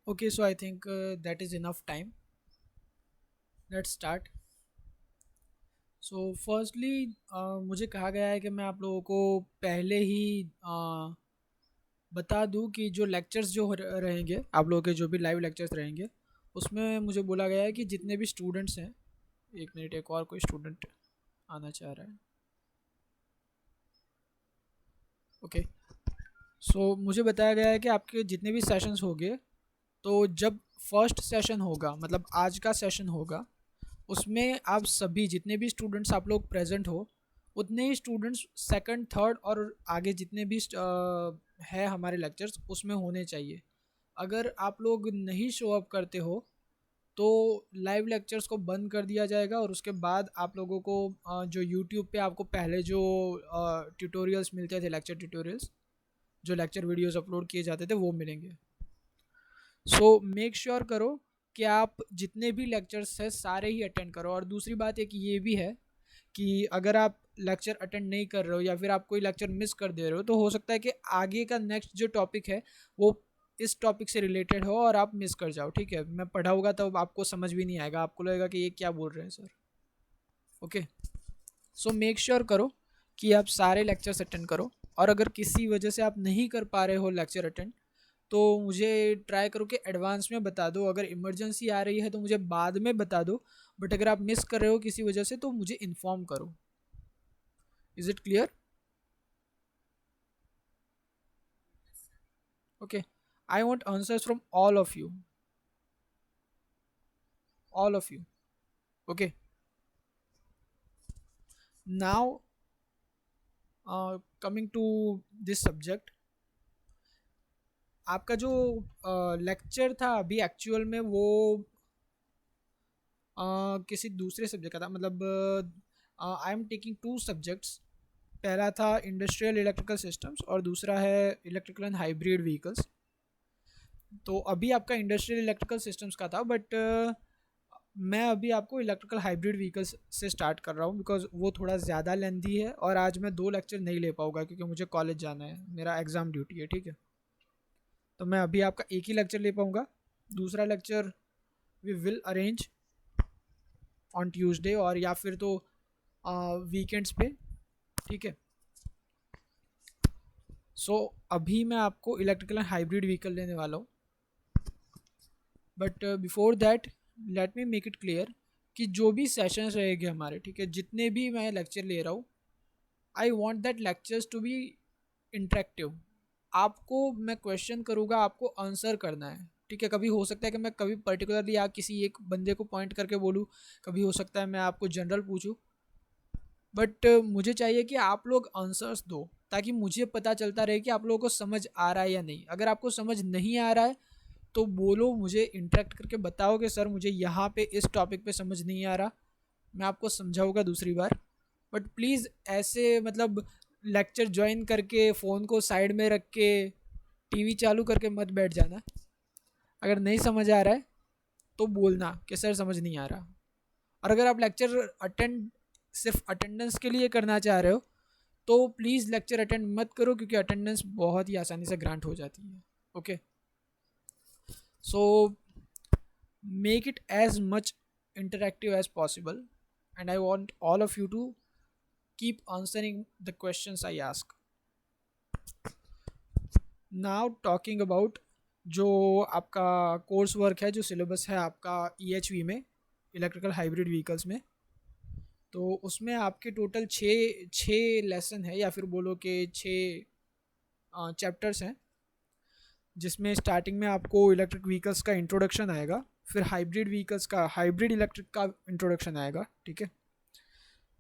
Okay, so I think that is enough time. Let's start. So firstly मुझे कहा गया है कि मैं आप लोगों को पहले ही बता दूं कि जो लेक्चर्स जो रहेंगे आप लोगों के जो भी लाइव लेक्चर्स रहेंगे उसमें मुझे बोला गया है कि जितने भी स्टूडेंट्स हैं। एक मिनट, एक और कोई स्टूडेंट आना चाह रहा है। ओके, सो मुझे बताया गया है कि आपके जितने भी सेशंस होंगे, तो जब फर्स्ट सेशन होगा मतलब आज का सेशन होगा, उसमें आप सभी जितने भी स्टूडेंट्स आप लोग प्रेजेंट हो, उतने ही स्टूडेंट्स सेकंड थर्ड और आगे जितने भी है हमारे लेक्चर्स उसमें होने चाहिए। अगर आप लोग नहीं शो अप करते हो तो लाइव लेक्चर्स को बंद कर दिया जाएगा और उसके बाद आप लोगों को जो यूट्यूब पे आपको पहले जो ट्यूटोरियल्स मिलते थे, लेक्चर ट्यूटोरियल्स, जो लेक्चर वीडियोस अपलोड किए जाते थे वो मिलेंगे। सो मेक श्योर करो कि आप जितने भी लेक्चर्स हैं सारे ही अटेंड करो। और दूसरी बात एक ये भी है कि अगर आप लेक्चर अटेंड नहीं कर रहे हो या फिर आप कोई लेक्चर मिस कर दे रहे हो तो हो सकता है कि आगे का नेक्स्ट जो टॉपिक है वो इस टॉपिक से रिलेटेड हो और आप मिस कर जाओ। ठीक है, मैं पढ़ाऊँगा तो आपको समझ भी नहीं आएगा, आपको लगेगा कि ये क्या बोल रहे हैं sir. Okay, so make sure करो कि आप सारे लेक्चर्स अटेंड करो। और अगर किसी वजह से आप नहीं कर पा रहे हो लेक्चर अटेंड, तो मुझे ट्राई करो कि एडवांस में बता दो। अगर इमरजेंसी आ रही है तो मुझे बाद में बता दो, बट अगर आप मिस कर रहे हो किसी वजह से तो मुझे इन्फॉर्म करो। Is it clear? Okay, I want answers from all of you. Okay, now coming to this subject, आपका जो लेक्चर था अभी एक्चुअल में वो किसी दूसरे सब्जेक्ट का था। मतलब I am taking two subjects. पहला था इंडस्ट्रियल इलेक्ट्रिकल सिस्टम्स और दूसरा है इलेक्ट्रिकल एंड हाइब्रिड व्हीकल्स। तो अभी आपका इंडस्ट्रियल इलेक्ट्रिकल सिस्टम्स का था, बट मैं अभी आपको इलेक्ट्रिकल हाइब्रिड व्हीकल्स से स्टार्ट कर रहा हूँ बिकॉज वो थोड़ा ज़्यादा लेंदी है और आज मैं दो लेक्चर नहीं ले पाऊँगा क्योंकि मुझे कॉलेज जाना है, मेरा एग्ज़ाम ड्यूटी है। ठीक है, तो मैं अभी आपका एक ही लेक्चर ले पाऊँगा। दूसरा lecture we will arrange on Tuesday और या फिर तो वीकेंड्स पे। ठीक है, सो अभी मैं आपको इलेक्ट्रिकल एंड हाइब्रिड व्हीकल लेने वाला हूँ। But before that let me make it clear कि जो भी सेशंस रहेंगे हमारे, ठीक है, जितने भी मैं लेक्चर ले रहा हूँ, I want that lectures to be interactive. आपको मैं क्वेश्चन करूँगा, आपको आंसर करना है। ठीक है, कभी हो सकता है कि मैं कभी पर्टिकुलरली या किसी एक बंदे को पॉइंट करके बोलूँ, कभी हो सकता है मैं आपको जनरल पूछूँ, बट मुझे चाहिए कि आप लोग आंसर्स दो ताकि मुझे पता चलता रहे कि आप लोगों को समझ आ रहा है या नहीं। अगर आपको समझ नहीं आ रहा है तो बोलो, मुझे इंटरेक्ट करके बताओ कि सर मुझे यहाँ पे इस टॉपिक पे समझ नहीं आ रहा, मैं आपको समझाऊंगा दूसरी बार। बट प्लीज़ ऐसे मतलब लेक्चर ज्वाइन करके फ़ोन को साइड में रख के टीवी चालू करके मत बैठ जाना। अगर नहीं समझ आ रहा है तो बोलना कि सर समझ नहीं आ रहा। और अगर आप लेक्चर अटेंड सिर्फ अटेंडेंस के लिए करना चाह रहे हो तो प्लीज़ लेक्चर अटेंड मत करो क्योंकि अटेंडेंस बहुत ही आसानी से ग्रांट हो जाती है। Okay, so make it as much interactive as possible, and I want all of you to keep answering the questions I ask. Now talking about जो आपका कोर्स वर्क है, जो सिलेबस है आपका EHV में, इलेक्ट्रिकल हाइब्रिड व्हीकल्स में, तो उसमें आपके टोटल छः लेसन है या फिर बोलो कि छः चैप्टर्स हैं, जिसमें स्टार्टिंग में आपको इलेक्ट्रिक व्हीकल्स का इंट्रोडक्शन आएगा, फिर हाइब्रिड व्हीकल्स का, हाइब्रिड इलेक्ट्रिक का इंट्रोडक्शन आएगा। ठीक है,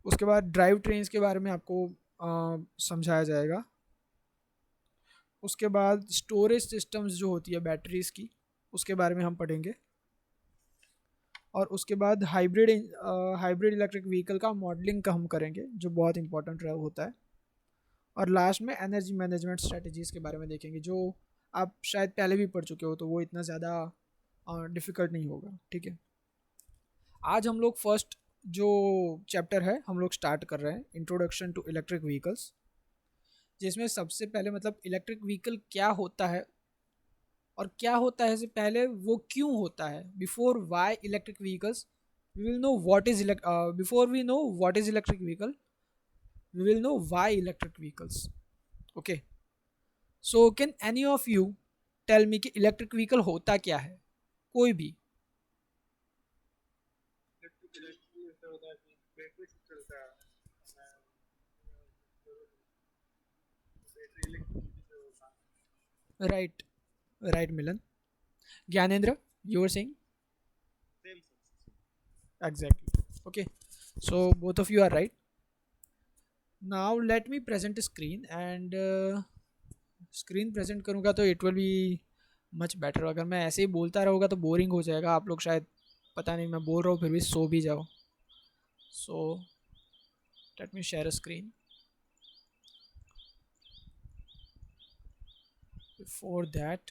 उसके बाद ड्राइव ट्रेन्स के बारे में आपको समझाया जाएगा। उसके बाद स्टोरेज सिस्टम्स जो होती है बैटरीज की, उसके बारे में हम पढ़ेंगे। और उसके बाद हाइब्रिड इलेक्ट्रिक व्हीकल का मॉडलिंग का हम करेंगे जो बहुत इंपॉर्टेंट होता है। और लास्ट में एनर्जी मैनेजमेंट स्ट्रेटजीज़ के बारे में देखेंगे जो आप शायद पहले भी पढ़ चुके हो, तो वो इतना ज़्यादा डिफ़िकल्ट नहीं होगा। ठीक है, आज हम लोग फर्स्ट जो चैप्टर है हम लोग स्टार्ट कर रहे हैं, इंट्रोडक्शन टू इलेक्ट्रिक व्हीकल्स, जिसमें सबसे पहले मतलब इलेक्ट्रिक व्हीकल क्या होता है और क्या होता है से पहले वो क्यों होता है. Before Y electric vehicles, we will know what is before we know what is electric vehicle, we will know why electric vehicles. Okay, so can any of you tell me कि इलेक्ट्रिक व्हीकल होता क्या है, कोई भी. Right, right Milan. Gyanendra, you were saying. Exactly. Okay, so both of you are right. Now let me present a screen and screen present करूँगा तो it will be much better. अगर मैं ऐसे ही बोलता रहूँगा तो बोरिंग हो जाएगा, आप लोग शायद पता नहीं मैं बोल रहा हूँ फिर भी सो भी जाओ. So let me share a screen. Before that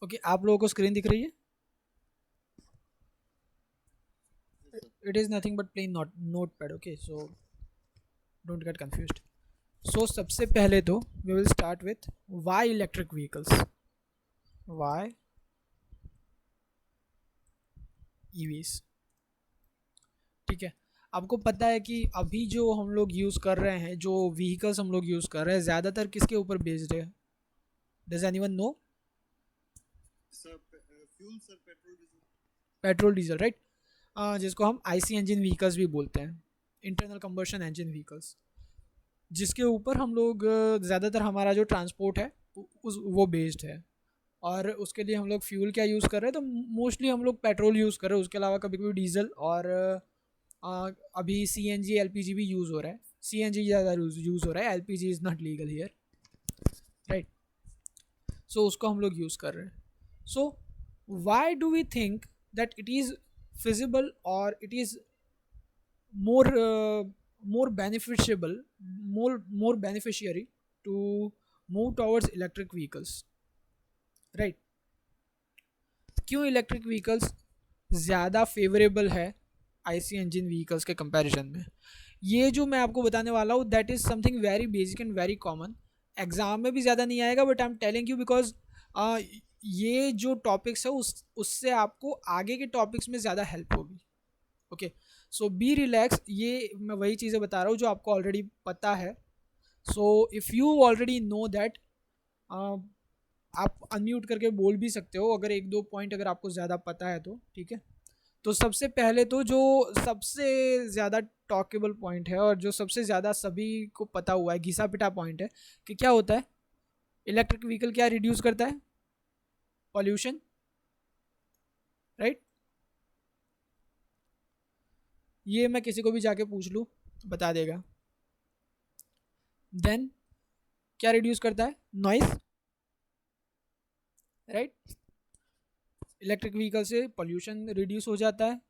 okay, आप लोगों को स्क्रीन दिख रही है. It is nothing but plain notepad. Okay, so don't get confused. So सबसे पहले तो we will start with why electric vehicles. Why EVs. ठीक है, आपको पता है कि अभी जो हम लोग यूज़ कर रहे हैं, जो व्हीकल्स हम लोग यूज़ कर रहे हैं, ज़्यादातर किसके ऊपर बेस्ड है. Does anyone know. Petrol diesel, right. जिसको हम आईसी इंजन व्हीकल्स भी बोलते हैं, इंटरनल कंबशन इंजन व्हीकल्स, जिसके ऊपर हम लोग ज़्यादातर हमारा जो ट्रांसपोर्ट है उस वो बेस्ड है. और उसके लिए हम लोग फ्यूल क्या यूज़ कर रहे हैं, तो मोस्टली हम लोग पेट्रोल यूज़ कर रहे हैं. उसके अलावा कभी कभी डीजल और अभी C N G L P G भी यूज़ हो रहा है. सी एन जी ज़्यादा यूज़ हो रहा है, L P G is not legal here, right. So उसको हम लोग यूज़ कर रहे हैं. So why do we think that it is feasible और it is more more beneficiable, more beneficiary to move towards electric vehicles, right. क्यों electric vehicles ज़्यादा favourable है आईसी इंजन व्हीकल्स के कंपैरिजन में, ये जो मैं आपको बताने वाला हूँ that is something very basic and very common. Exam में भी ज़्यादा नहीं आएगा but I am telling you because ये जो टॉपिक्स है उससे आपको आगे के टॉपिक्स में ज़्यादा हेल्प होगी. Okay, so be relax. ये मैं वही चीज़ें बता रहा हूँ जो आपको ऑलरेडी पता है. So if you already know that, आप अनम्यूट करके बोल भी सकते हो अगर एक दो पॉइंट अगर आपको ज़्यादा पता है तो. ठीक है, तो सबसे पहले तो जो सबसे ज़्यादा टॉकेबल पॉइंट है और जो सबसे ज़्यादा सभी को पता हुआ है, घिसा पिटा पॉइंट है कि क्या होता है. इलेक्ट्रिक व्हीकल क्या रिड्यूस करता है, पॉल्यूशन, राइट. ये मैं किसी को भी जाके पूछ लूँ बता देगा. देन क्या रिड्यूस करता है, नॉइस, राइट. इलेक्ट्रिक व्हीकल से पोल्यूशन रिड्यूस हो जाता है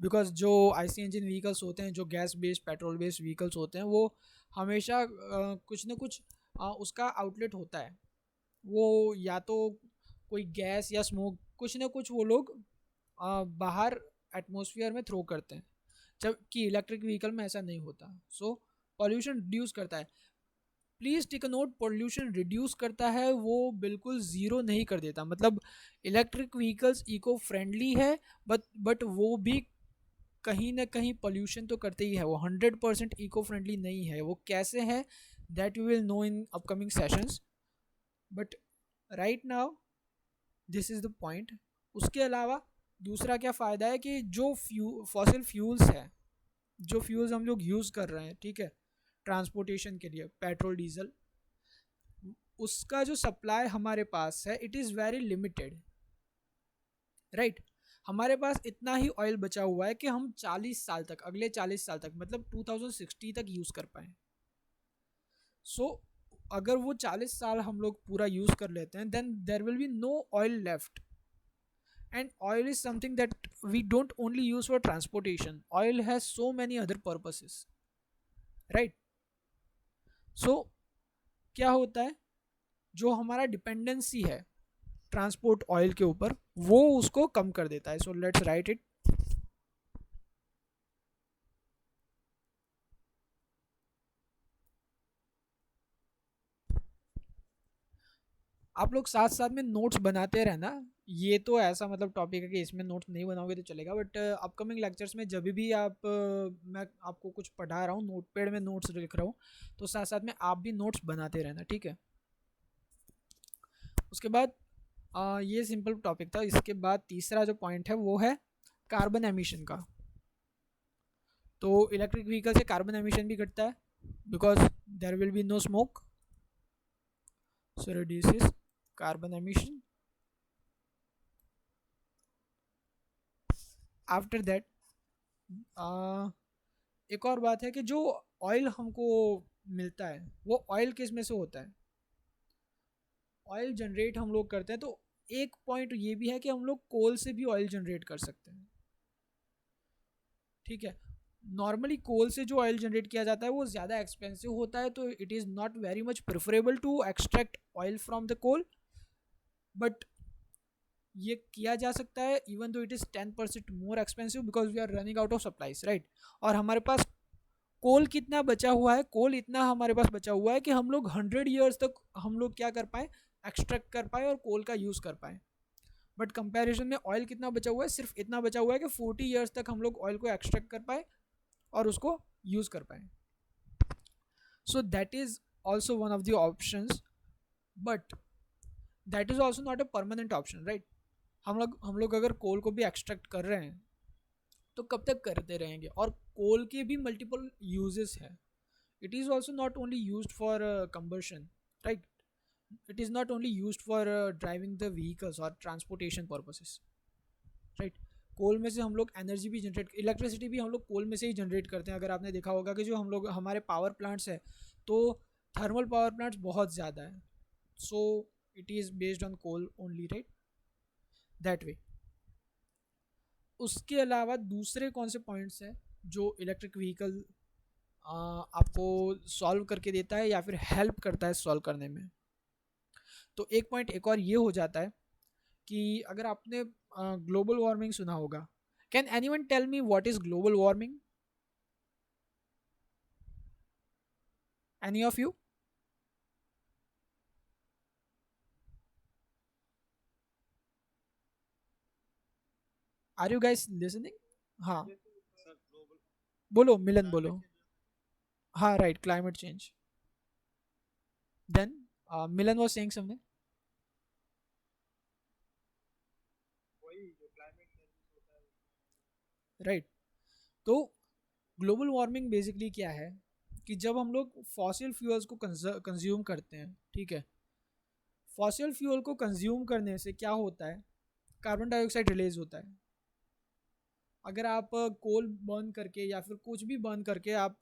बिकॉज जो आईसी इंजन व्हीकल्स होते हैं, जो gas based petrol based vehicles होते हैं, वो हमेशा कुछ ना कुछ उसका आउटलेट होता है. वो या तो कोई गैस या स्मोक कुछ ना कुछ वो लोग बाहर एटमॉस्फेयर में थ्रो करते हैं, जबकि इलेक्ट्रिक व्हीकल में ऐसा नहीं होता. सो पॉल्यूशन रिड्यूस करता है. Please take a note, pollution reduce करता है, वो बिल्कुल ज़ीरो नहीं कर देता. मतलब इलेक्ट्रिक व्हीकल्स इको फ्रेंडली है बट वो भी कहीं ना कहीं पॉल्यूशन तो करते ही है. वो 100% इको फ्रेंडली नहीं है. वो कैसे है that we will know in upcoming sessions, but right now this is the point. उसके अलावा दूसरा क्या फ़ायदा है कि जो फॉसिल फ्यूल्स है, जो फ्यूल्स हम लोग यूज़ कर रहे हैं, ठीक है, ट्रांसपोर्टेशन के लिए, पेट्रोल डीजल, उसका जो सप्लाई हमारे पास है it is very limited, right. हमारे पास इतना ही ऑयल बचा हुआ है कि हम 40 साल तक, अगले 40 साल तक, मतलब 2060 तक यूज़ कर पाएँ. सो अगर वो 40 साल हम लोग पूरा यूज़ कर लेते हैं, then there will be no oil left. And oil is something that we don't only use for transportation. Oil has so many other purposes, right? So क्या होता है, जो हमारा डिपेंडेंसी है ट्रांसपोर्ट ऑयल के ऊपर, वो उसको कम कर देता है. So let's write it. आप लोग साथ साथ में नोट्स बनाते रहना. ये तो ऐसा मतलब टॉपिक है कि इसमें नोट्स नहीं बनाओगे तो चलेगा, बट अपकमिंग लेक्चर्स में जब भी आप मैं आपको कुछ पढ़ा रहा हूँ, नोटपैड में नोट्स लिख रहा हूँ, तो साथ साथ में आप भी नोट्स बनाते रहना, ठीक है. उसके बाद ये सिंपल टॉपिक था. इसके बाद तीसरा जो पॉइंट है वो है कार्बन एमिशन का. तो इलेक्ट्रिक व्हीकल से कार्बन एमिशन भी घटता है, because there will be no smoke. So reduces carbon emission. After that एक और बात है कि जो ऑयल हमको मिलता है वो ऑयल किस में से होता है. ऑयल जनरेट हम लोग करते हैं, तो एक पॉइंट ये भी है कि हम लोग कोल से भी ऑयल जनरेट कर सकते हैं, ठीक है. नॉर्मली कोल से जो ऑयल जनरेट किया जाता है वो ज़्यादा एक्सपेंसिव होता है, तो it is not very much preferable to extract oil from the coal, but ये किया जा सकता है even though it is 10% more expensive because we are running out of supplies, right. और हमारे पास कोल कितना बचा हुआ है, कोल इतना हमारे पास बचा हुआ है कि हम लोग 100 ईयर्स तक हम लोग क्या कर पाए, एक्सट्रैक्ट कर पाए और कोल का यूज़ कर पाए. बट कंपैरिजन में ऑयल कितना बचा हुआ है, सिर्फ इतना बचा हुआ है कि 40 ईयर्स तक हम लोग ऑयल को एक्सट्रैक्ट कर पाए और उसको यूज़ कर पाए. So that is also one of the options, but that is also not a permanent option, right. हम लोग अगर कोल को भी एक्सट्रैक्ट कर रहे हैं तो कब तक करते रहेंगे, और कोल के भी मल्टीपल यूजेस हैं. It is also not only use for combustion, right. It is not only use for driving the vehicles और ट्रांसपोर्टेशन पर्पसेस, राइट. कोल में से हम लोग एनर्जी भी जनरेट, इलेक्ट्रिसिटी भी हम लोग कोल में से ही जनरेट करते हैं. अगर आपने देखा होगा कि जो हम लोग हमारे पावर प्लांट्स है, तो थर्मल पावर प्लांट्स बहुत ज़्यादा है. So it is based on coal only, right, that way. उसके अलावा दूसरे कौन से पॉइंट्स हैं जो इलेक्ट्रिक व्हीकल आपको सॉल्व करके देता है या फिर हेल्प करता है सॉल्व करने में. तो एक पॉइंट एक और ये हो जाता है कि अगर आपने ग्लोबल वार्मिंग सुना होगा, can anyone tell me what is global warming, any of you? Are you guys listening? हाँ, बोलो मिलन बोलो. हाँ right, climate change. Then Milan was saying something. Right. तो ग्लोबल वार्मिंग बेसिकली क्या है कि जब हम लोग फॉसिल फ्यूल्स को कंज्यूम करते हैं, ठीक है, फॉसिल फ्यूल को कंज्यूम करने से क्या होता है, कार्बन डाइऑक्साइड रिलीज होता है. अगर आप कोल बर्न करके या फिर कुछ भी बर्न करके आप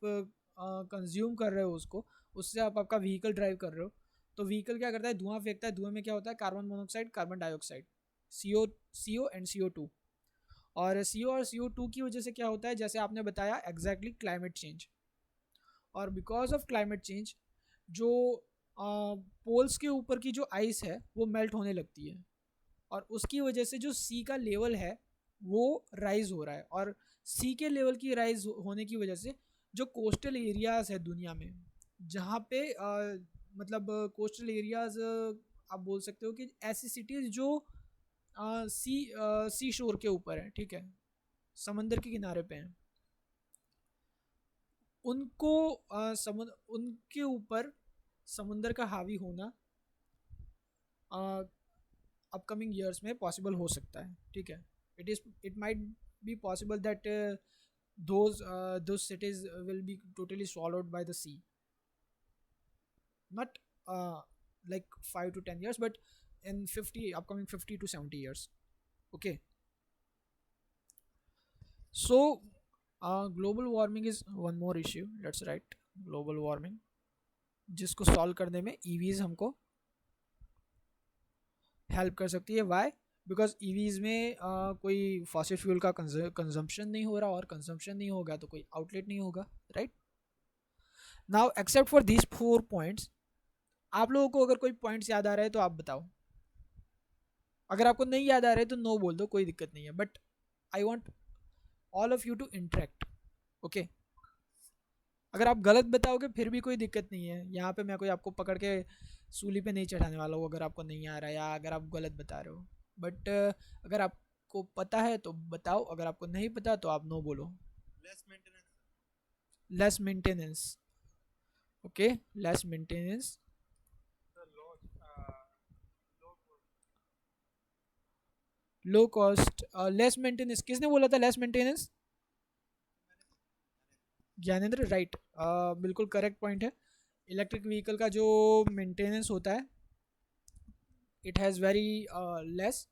कंज्यूम कर रहे हो उसको, उससे आप आपका व्हीकल ड्राइव कर रहे हो, तो व्हीकल क्या करता है, धुआं फेंकता है. धुएं में क्या होता है, carbon monoxide, carbon dioxide, CO and CO2. और CO की वजह से क्या होता है, जैसे आपने बताया एग्जैक्टली क्लाइमेट चेंज. और बिकॉज ऑफ क्लाइमेट चेंज जो पोल्स के ऊपर की जो आइस है वो मेल्ट होने लगती है, और उसकी वजह से जो सी का लेवल है वो राइज हो रहा है. और सी के लेवल की राइज होने की वजह से जो कोस्टल एरियाज़ है दुनिया में, जहाँ पे मतलब कोस्टल एरियाज़ आप बोल सकते हो कि ऐसी सिटीज़ जो सी शोर के ऊपर है, ठीक है, समंदर के किनारे पे हैं, उनको समुद्र उनके ऊपर समुंदर का हावी होना अपकमिंग ईयर्स में पॉसिबल हो सकता है, ठीक है. It might be possible that those cities will be totally swallowed by the sea, not like 5 to 10 years, but in upcoming 50 to 70 years. Okay, so global warming is one more issue. Let's write global warming. जिसको solve करने में EVs हमको help कर सकती है। Y? Because EVs में कोई fossil fuel का कंजम्पशन नहीं हो रहा, और कंजम्पशन नहीं होगा तो कोई आउटलेट नहीं होगा, right? Now except for these 4 points, आप लोगों को अगर कोई पॉइंट्स याद आ रहे हैं तो आप बताओ। अगर आपको नहीं याद आ रहे तो नो बोल दो, कोई दिक्कत नहीं है, but I want all of you to interact, okay? अगर आप गलत बताओगे फिर भी कोई दिक्कत नहीं है, यहाँ पे मैं कोई आपको पकड़ के सूली पे नहीं चढ़ाने वाला हूँ अगर आपको नहीं आ रहा है या अगर आप गलत बता रहे हो। बट अगर आपको पता है तो बताओ, अगर आपको नहीं पता तो आप नो बोलो। Less maintenance, okay, less maintenance. Low cost, less maintenance, किसने बोला था लेस मेंटेनेंस? ज्ञानेंद्र, राइट, बिल्कुल करेक्ट पॉइंट है। इलेक्ट्रिक व्हीकल का जो मेंटेनेंस होता है इट हैज़ वेरी लेस,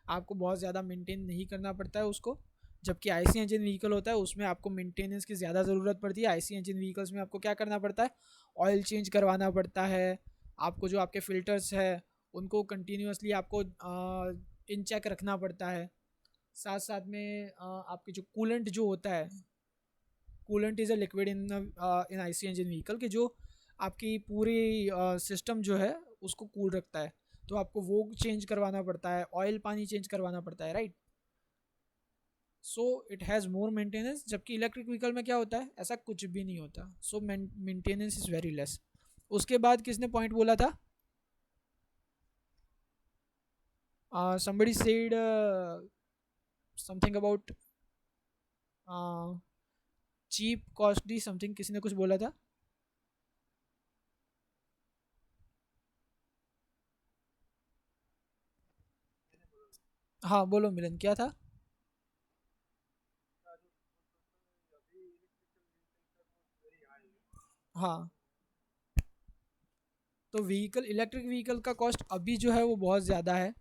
आपको बहुत ज़्यादा मेंटेन नहीं करना पड़ता है उसको। जबकि आईसी इंजन व्हीकल होता है उसमें आपको मेंटेनेंस की ज़्यादा ज़रूरत पड़ती है। आईसी इंजन व्हीकल्स में आपको क्या करना पड़ता है? ऑयल चेंज करवाना पड़ता है, आपको जो आपके फ़िल्टर्स है उनको कंटिन्यूसली आपको इन चेक रखना पड़ता है। साथ साथ में आपके जो कूलेंट जो होता है, coolant is a liquid in IC engine vehicle के जो आपकी पूरी सिस्टम जो है उसको कूल रखता है, तो आपको वो चेंज करवाना पड़ता है, ऑयल पानी चेंज करवाना पड़ता है, right? So it has more maintenance. जबकि इलेक्ट्रिक व्हीकल में क्या होता है, ऐसा कुछ भी नहीं होता, सो मेंटेनेंस इज़ वेरी लेस। उसके बाद किसने पॉइंट बोला था? somebody said something about cheap costly something, किसी ने कुछ बोला था? हाँ बोलो मिलन, क्या था? हाँ, तो व्हीकल, इलेक्ट्रिक व्हीकल का कॉस्ट अभी जो है वो बहुत ज़्यादा है,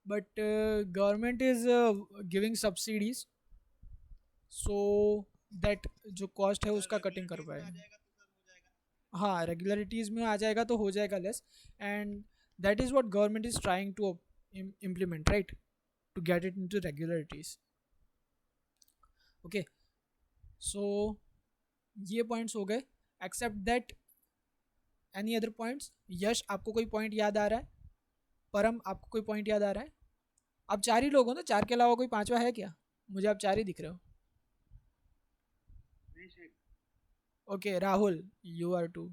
but government is giving subsidies so that जो कॉस्ट है उसका कटिंग कर पाए। हाँ, रेगुलरिटीज़ में आ जाएगा तो हो जाएगा less, and that is what government is trying to implement, right, to get it into regularities. Okay, so ये पॉइंट्स हो गए। Except that, any other points? Yash, आपको कोई पॉइंट याद आ रहा है? परम, आपको कोई पॉइंट याद आ रहा है? आप 4 ही लोग हो ना, 4 के अलावा कोई पांचवा है क्या? मुझे आप 4 ही दिख रहे हो। Okay, Rahul, you are 2,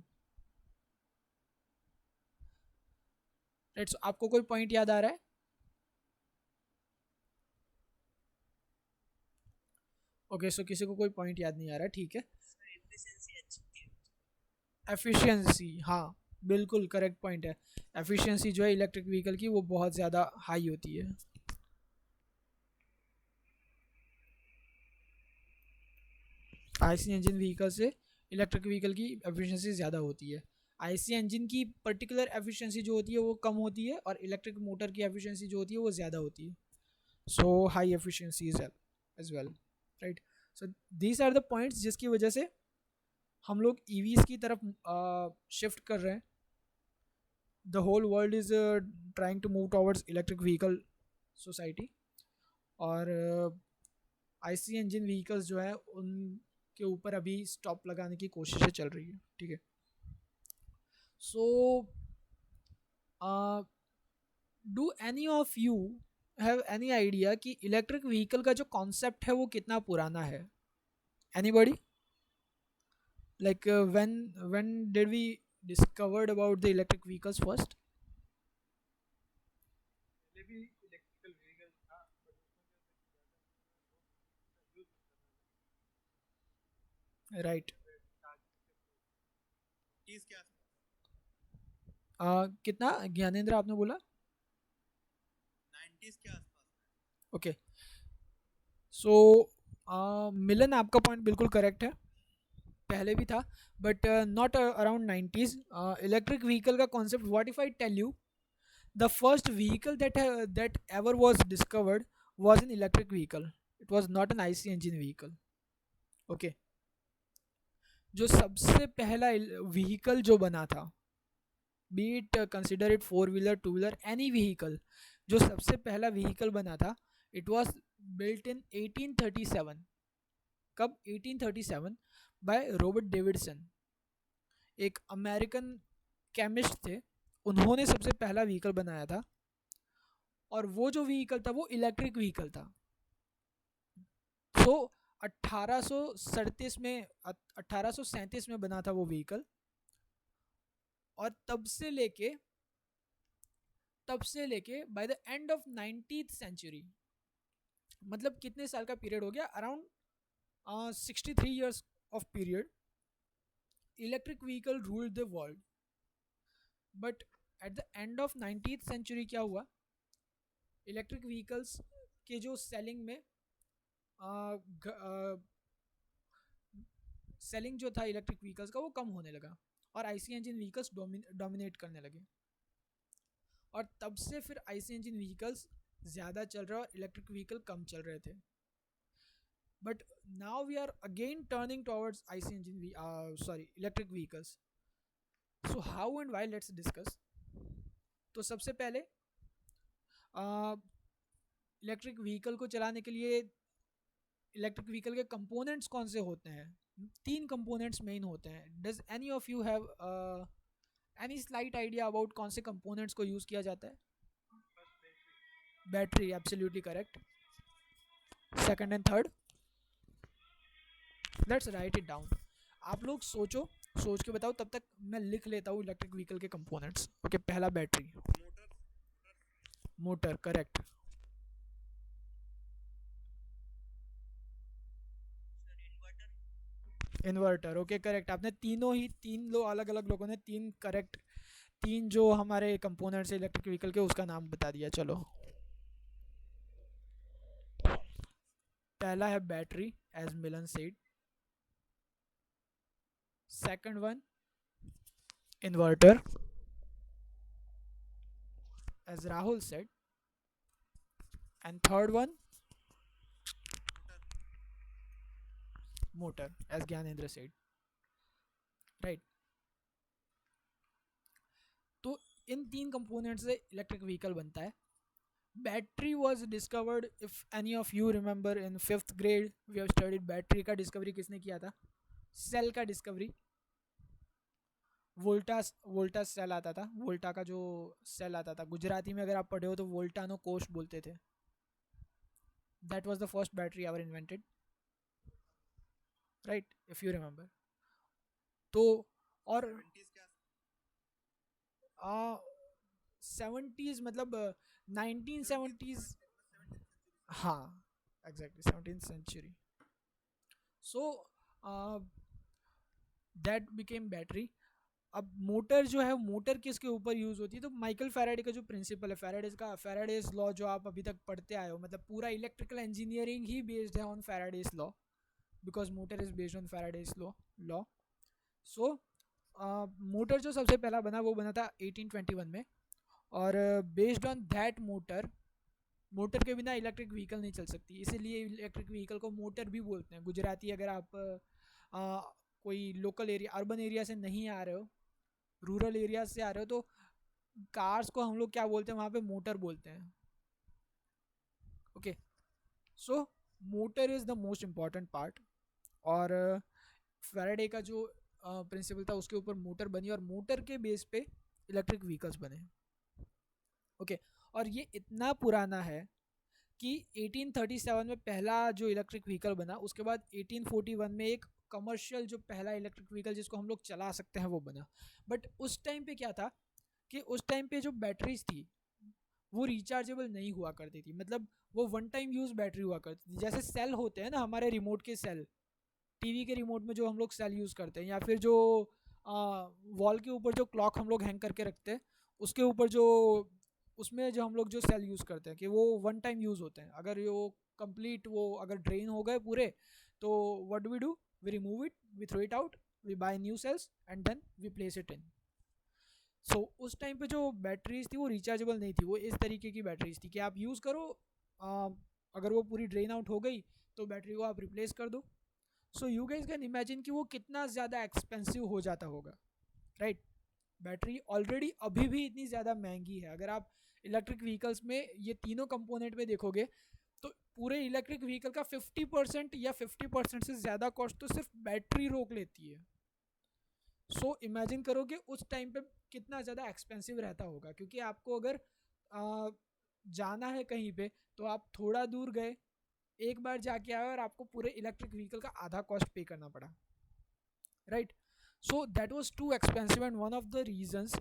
right. So आपको कोई पॉइंट याद आ रहा है? ओके, सो किसी को कोई पॉइंट याद नहीं आ रहा है, ठीक है। एफिशिएंसी, हाँ, बिल्कुल करेक्ट पॉइंट है। एफिशिएंसी जो है इलेक्ट्रिक व्हीकल की वो बहुत ज़्यादा हाई होती है। आईसी इंजन व्हीकल से इलेक्ट्रिक व्हीकल की एफिशिएंसी ज़्यादा होती है। आईसी इंजन की पर्टिकुलर एफिशिएंसी जो होती है वो कम होती है, और इलेक्ट्रिक मोटर की एफिशिएंसी जो होती है वो ज़्यादा होती है। So high efficiency as well, right. So these are the points जिसकी वजह से हम लोग ईवीज़ की तरफ शिफ्ट कर रहे हैं। The whole world is trying to move towards electric vehicle society, और आईसी इंजन व्हीकल्स जो है उनके ऊपर अभी स्टॉप लगाने की कोशिशें चल रही है, ठीक है। So do any of you have any idea कि इलेक्ट्रिक व्हीकल का जो कॉन्सेप्ट है वो कितना पुराना है? Anybody? like when did we discovered about the electric vehicles first? Right, कितना ज्ञानेंद्र आपने बोला? ओके, सो मिलन, आपका पॉइंट बिल्कुल करेक्ट है, पहले भी था, but not around 90s। Electric vehicle का concept, what if I tell you the first vehicle that ever was discovered was an electric vehicle. It was not an IC engine vehicle, okay? जो सबसे पहला vehicle जो बना था, B it consider it four wheeler, two wheeler, any vehicle, जो सबसे पहला vehicle बना था, इट वॉज बिल्ट इन 1837। कब? 1837 बाय रॉबर्ट डेविडसन, एक अमेरिकन केमिस्ट थे। उन्होंने सबसे पहला व्हीकल बनाया था, और वो जो व्हीकल था वो इलेक्ट्रिक व्हीकल था। सो 1837 में बना था वो व्हीकल, और तब से लेके by the end of 19th century, मतलब कितने साल का पीरियड हो गया, around 63 years of period, electric vehicle ruled the world. But at the end of 19th century क्या हुआ, इलेक्ट्रिक व्हीकल्स के जो सेलिंग जो था इलेक्ट्रिक व्हीकल्स का वो कम होने लगा, और आईसी इंजन व्हीकल्स डोमिनेट करने लगे, और तब से फिर आईसी इंजन व्हीकल्स ज़्यादा चल रहे और इलेक्ट्रिक व्हीकल कम चल रहे थे। But now we are again turning towards IC engine electric vehicles. So how and why, let's discuss. तो सबसे पहले इलेक्ट्रिक व्हीकल को चलाने के लिए इलेक्ट्रिक व्हीकल के कंपोनेंट्स कौन से होते हैं? 3 कंपोनेंट्स मेन होते हैं। Does any of you have any slight idea about कौन से कंपोनेंट्स को यूज़ किया जाता है? Battery, absolutely correct. Second and third, let's write it down. आप लोग सोच के बताओ, तब तक मैं लिख लेता हूँ इलेक्ट्रिक व्हीकल के कंपोनेंट्स। ओके, पहला battery, motor correct, inverter okay correct. आपने तीन लोग, अलग अलग लोगों ने तीन जो हमारे कंपोनेंट्स इलेक्ट्रिक व्हीकल के उसका नाम बता दिया। चलो, पहला है battery, as Milan said. Second one, inverter, as Rahul said. And third one, motor, as Gyanendra said. Right. तो इन 3 कंपोनेंट से इलेक्ट्रिक व्हीकल बनता है। Battery was discovered, if any of you remember, in 5th grade we have studied battery का discovery किसने किया था? Cell का डिस्कवरी, वोल्टा सेल आता था, वोल्टा का जो सेल आता था, गुजराती में अगर आप पढ़े हो तो वोल्टानो कोष बोलते थे। That was the first battery ever invented, right, if you remember. तो और 70s, मतलब 1970s, हाँ exactly 17th century। So that became battery. अब मोटर जो है, मोटर किसके ऊपर यूज़ होती है? तो माइकल फैराडे का जो प्रिंसिपल है, फैराडेज लॉ जो आप अभी तक पढ़ते आए हो, मतलब पूरा इलेक्ट्रिकल इंजीनियरिंग ही बेस्ड है on Faraday's law, because motor is based on Faraday's law. So motor जो सबसे पहला बना वो बना था 1821 में, और बेस्ड ऑन दैट मोटर के बिना इलेक्ट्रिक व्हीकल नहीं चल सकती, इसीलिए इलेक्ट्रिक व्हीकल को मोटर भी बोलते हैं। गुजराती, अगर आप कोई लोकल एरिया, अर्बन एरिया से नहीं आ रहे हो, रूरल एरिया से आ रहे हो, तो कार्स को हम लोग क्या बोलते हैं वहाँ पे? मोटर बोलते हैं। Okay, so motor is the most important part, और फैराडे का जो प्रिंसिपल था उसके ऊपर मोटर बनी, और मोटर के बेस पे इलेक्ट्रिक व्हीकल्स बने। ओके, और ये इतना पुराना है कि 1837 में पहला जो इलेक्ट्रिक व्हीकल बना, उसके बाद 1841 में एक कमर्शियल जो पहला इलेक्ट्रिक व्हीकल जिसको हम लोग चला सकते हैं वो बना। बट उस टाइम पे क्या था कि उस टाइम पे जो बैटरीज थी वो रिचार्जेबल नहीं हुआ करती थी, मतलब वो वन टाइम यूज़ बैटरी हुआ करती थी। जैसे सेल होते हैं ना हमारे रिमोट के सेल, टीवी के रिमोट में जो हम लोग सेल यूज़ करते हैं, या फिर जो वॉल के ऊपर जो क्लॉक हम लोग हैंग करके रखते हैं उसके ऊपर जो, उसमें जो हम लोग जो सेल यूज़ करते हैं कि वो वन टाइम यूज़ होते हैं, अगर वो कंप्लीट, वो अगर ड्रेन हो गए पूरे, तो what do, we remove it, we throw it out, we buy new cells and then we place it in. So उस टाइम पे जो बैटरीज थी वो रिचार्जेबल नहीं थी, वो इस तरीके की बैटरीज थी कि आप यूज़ करो, अगर वो पूरी ड्रेन आउट हो गई तो बैटरी को आप रिप्लेस कर दो। So you guys can imagine कि वो कितना ज़्यादा एक्सपेंसिव हो जाता होगा, राइट। बैटरी ऑलरेडी अभी भी इतनी ज़्यादा महंगी है। अगर आप इलेक्ट्रिक व्हीकल्स में ये तीनों कंपोनेंट में देखोगे तो पूरे इलेक्ट्रिक व्हीकल का 50% या 50% से ज़्यादा कॉस्ट तो सिर्फ बैटरी रोक लेती है। सो इमेजिन करोगे उस टाइम पे कितना ज़्यादा एक्सपेंसिव रहता होगा, क्योंकि आपको अगर जाना है कहीं पे तो आप थोड़ा दूर गए, एक बार जाके आए और आपको पूरे इलेक्ट्रिक व्हीकल का आधा कॉस्ट पे करना पड़ा, right. So that was too expensive and one of the reasons